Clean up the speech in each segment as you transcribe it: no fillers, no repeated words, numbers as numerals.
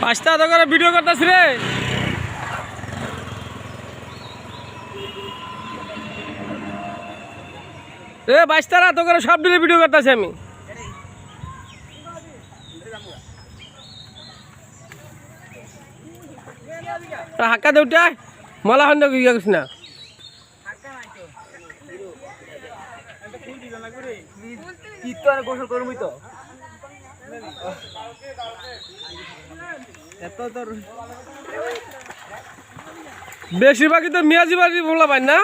পাঁচটা তো করে ভিডিও করতেছি রে। এ বাইশটারা তো করে সব দিনে ভিডিও করতেছি আমি। হাক্কা দেউটা মলা হন গিয়া গেছ না। বেশিরভাগই তো মিয়াজি বাড়ি মোলা পাই না।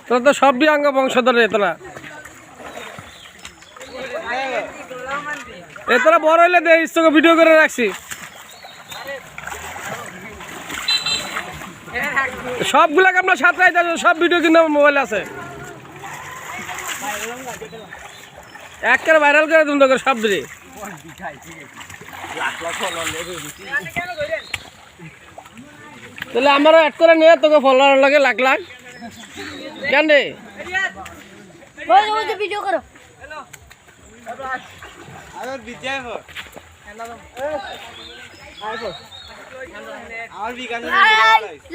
তোরা তো সব বিয়াঙ্গ বংশধর তোরা। তোরা বড় হইলে দে ইচ্ছকে ভিডিও করে রাখছি। সবগুলাকে আমরা সাঁতরাই সব ভিডিও কিন্তু আমার মোবাইলে আছে। একেবারে ভাইরাল করে তুমি তোকে সব দিলে। তাহলে আমারও অ্যাড করে নিয়ে তোকে ফলোয়ার লাগে লাখ লাখ কেন রে? ভিডিও করো।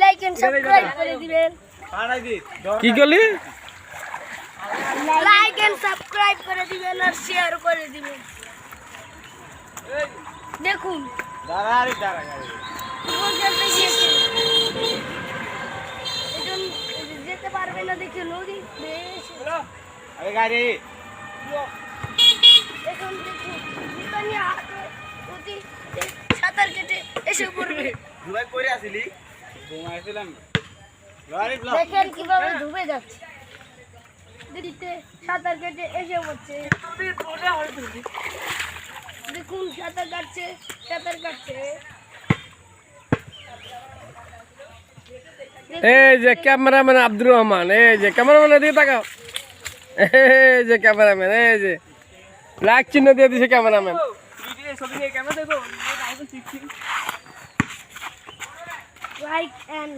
লাইক এন্ড সাবস্ক্রাইব করে দিবেন। কি করলি? লাইক এন্ড সাবস্ক্রাইব করে দিবেন আর শেয়ার করে দিবেন। দেখুন যেতে পারবে না দেখে নদী বেশ এখন দেখুন সাঁতার কেটে এসে পড়বে। দেখেন কিভাবে ডুবে যাচ্ছে, নদীতে সাঁতার কেটে এসে পড়ছে। দেখুন সাঁতার কাটছে, সাঁতার কাটছে। এই যে ক্যামেরাম্যান আব্দুর রহমান, এই যে ক্যামেরাম্যানের দিকে তাকাও। এই যে ক্যামেরাম্যান, এই যে লাইক চিহ্ন দিয়ে দিছে ক্যামেরাম্যান। Like and